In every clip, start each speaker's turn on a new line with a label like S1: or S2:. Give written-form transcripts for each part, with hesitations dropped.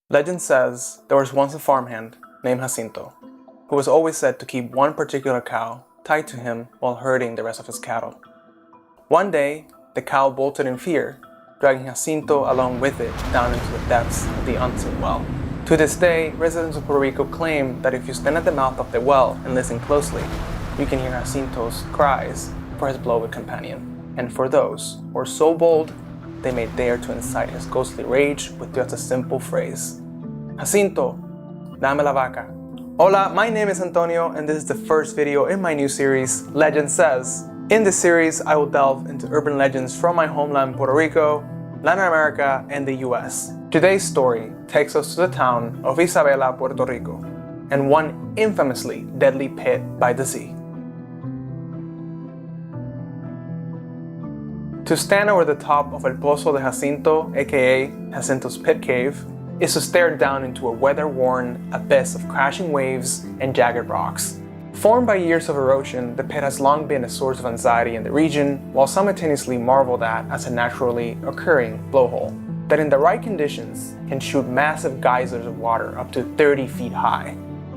S1: Legend says there was once a farmhand named Jacinto, who was always said to keep one particular cow tied to him while herding the rest of his cattle. One day, the cow bolted in fear, dragging Jacinto along with it down into the depths of the unseen well. To this day, residents of Puerto Rico claim that if you stand at the mouth of the well and listen closely, you can hear Jacinto's cries for his beloved companion. And for those who are so bold, they may dare to incite his ghostly rage with just a simple phrase. Jacinto, dame la vaca. Hola, my name is Antonio, and this is the first video in my new series, Legend Says. In this series, I will delve into urban legends from my homeland Puerto Rico, Latin America, and the US. Today's story takes us to the town of Isabela, Puerto Rico, and one infamously deadly pit by the sea. To stand over the top of el pozo de Jacinto, aka Jacinto's pit cave, is to stare down into a weather-worn abyss of crashing waves and jagged rocks. Formed by years of erosion, the pit has long been a source of anxiety in the region, while simultaneously marveled at as a naturally occurring blowhole that in the right conditions can shoot massive geysers of water up to 30 feet high.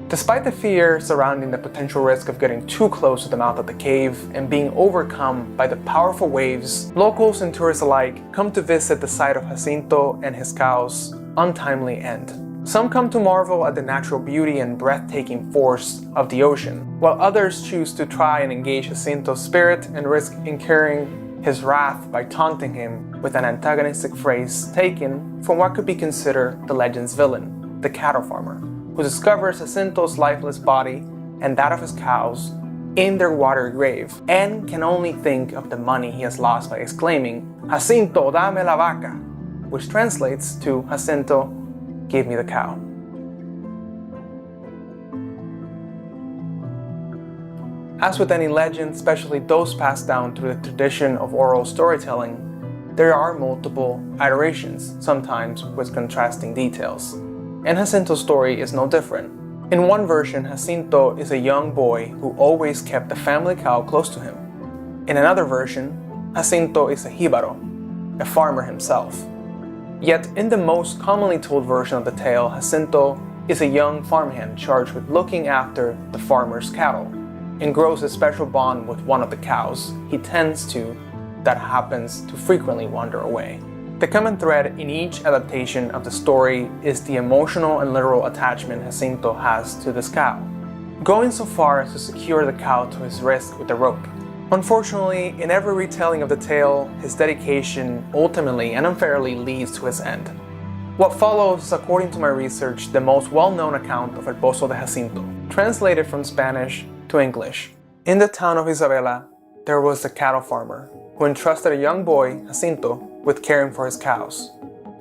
S1: Despite the fear surrounding the potential risk of getting too close to the mouth of the cave and being overcome by the powerful waves, locals and tourists alike come to visit the site of Jacinto and his cow's untimely end. Some come to marvel at the natural beauty and breathtaking force of the ocean, while others choose to try and engage Jacinto's spirit and risk incurring his wrath by taunting him with an antagonistic phrase taken from what could be considered the legend's villain, the cattle farmer, who discovers Jacinto's lifeless body and that of his cows in their watery grave, and can only think of the money he has lost by exclaiming, Jacinto, dame la vaca, which translates to, Jacinto, give me the cow. As with any legend, especially those passed down through the tradition of oral storytelling, there are multiple iterations, sometimes with contrasting details. And Jacinto's story is no different. In one version, Jacinto is a young boy who always kept the family cow close to him. In another version, Jacinto is a jíbaro, a farmer himself. Yet, in the most commonly told version of the tale, Jacinto is a young farmhand charged with looking after the farmer's cattle and grows a special bond with one of the cows he tends to that happens to frequently wander away. The common thread in each adaptation of the story is the emotional and literal attachment Jacinto has to this cow, going so far as to secure the cow to his wrist with a rope. Unfortunately, in every retelling of the tale, his dedication ultimately and unfairly leads to his end. What follows is, according to my research, the most well-known account of el pozo de Jacinto, translated from Spanish to English. In the town of Isabela, there was a cattle farmer who entrusted a young boy, Jacinto, with caring for his cows.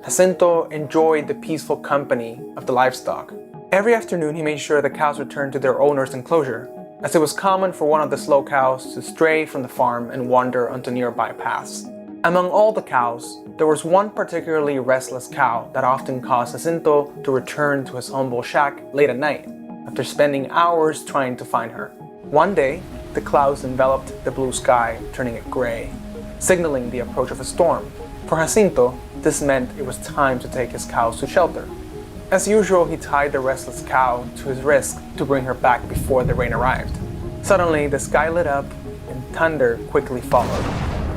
S1: Jacinto enjoyed the peaceful company of the livestock. Every afternoon, he made sure the cows returned to their owner's enclosure, as it was common for one of the slow cows to stray from the farm and wander onto nearby paths. Among all the cows, there was one particularly restless cow that often caused Jacinto to return to his humble shack late at night, after spending hours trying to find her. One day, the clouds enveloped the blue sky, turning it gray, signaling the approach of a storm. For Jacinto, this meant it was time to take his cows to shelter. As usual, he tied the restless cow to his wrist to bring her back before the rain arrived. Suddenly, the sky lit up and thunder quickly followed.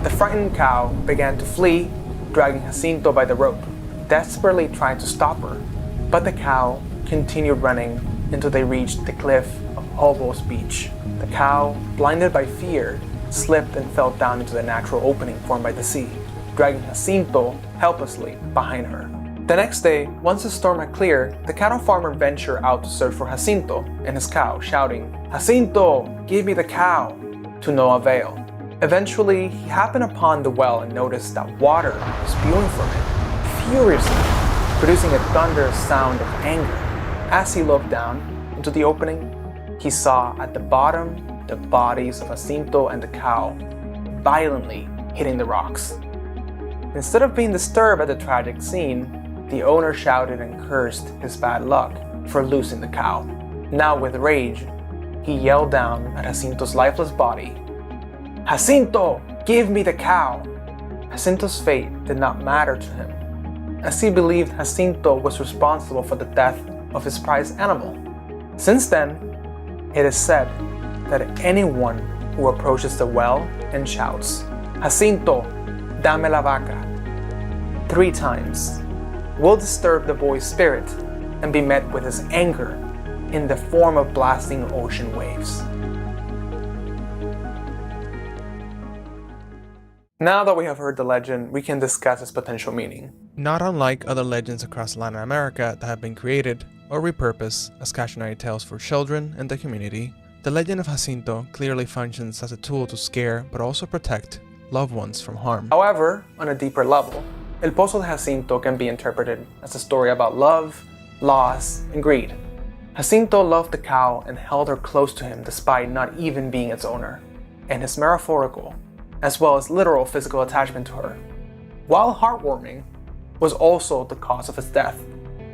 S1: The frightened cow began to flee, dragging Jacinto by the rope, desperately trying to stop her. But the cow continued running until they reached the cliff of Jobos beach. The cow, blinded by fear, slipped and fell down into the natural opening formed by the sea, dragging Jacinto helplessly behind her. The next day, once the storm had cleared, the cattle farmer ventured out to search for Jacinto and his cow, shouting, Jacinto, give me the cow, to no avail. Eventually, he happened upon the well and noticed that water was spewing from it, furiously, producing a thunderous sound of anger. As he looked down into the opening, he saw at the bottom the bodies of Jacinto and the cow violently hitting the rocks. Instead of being disturbed at the tragic scene, the owner shouted and cursed his bad luck for losing the cow. Now with rage, he yelled down at Jacinto's lifeless body, Jacinto, give me the cow! Jacinto's fate did not matter to him. as he believed Jacinto was responsible for the death of his prized animal. Since then, it is said that anyone who approaches the well and shouts, "Jacinto, dame la vaca," 3 times, will disturb the boy's spirit and be met with his anger in the form of blasting ocean waves. Now that we have heard the legend, we can discuss its potential meaning. Not unlike other legends across Latin America that have been created or repurposed as cautionary tales for children and the community, the legend of Jacinto clearly functions as a tool to scare but also protect loved ones from harm. However, on a deeper level, El Pozo de Jacinto can be interpreted as a story about love, loss, and greed. Jacinto loved the cow and held her close to him despite not even being its owner, and his metaphorical, as well as literal physical attachment to her, while heartwarming, was also the cause of his death.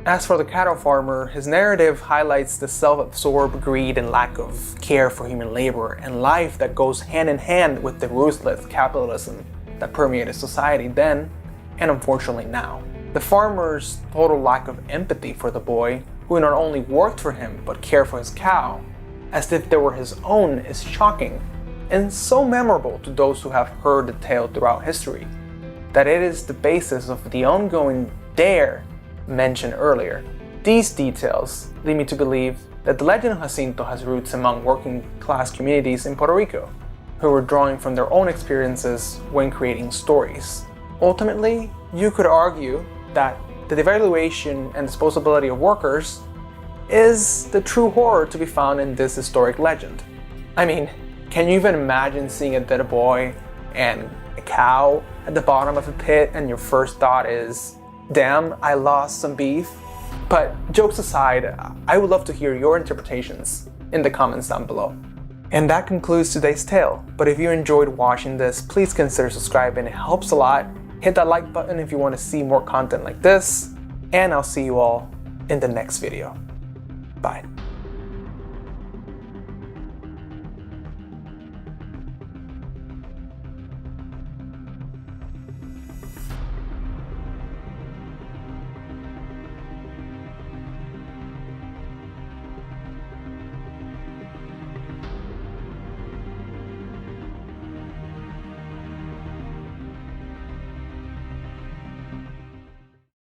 S1: As for the cattle farmer, his narrative highlights the self-absorbed greed and lack of care for human labor and life that goes hand in hand with the ruthless capitalism that permeated society then, and unfortunately now. The farmer's total lack of empathy for the boy, who not only worked for him but cared for his cow, as if they were his own, is shocking, and so memorable to those who have heard the tale throughout history, that it is the basis of the ongoing dare mentioned earlier. These details lead me to believe that the legend of Jacinto has roots among working class communities in Puerto Rico, who were drawing from their own experiences when creating stories. Ultimately, you could argue that the devaluation and disposability of workers is the true horror to be found in this historic legend. I mean, can you even imagine seeing a dead boy and a cow at the bottom of a pit and your first thought is, damn, I lost some beef? But jokes aside, I would love to hear your interpretations in the comments down below. And that concludes today's tale, but if you enjoyed watching this, please consider subscribing, it helps a lot. Hit that like button if you want to see more content like this, and I'll see you all in the next video. Bye.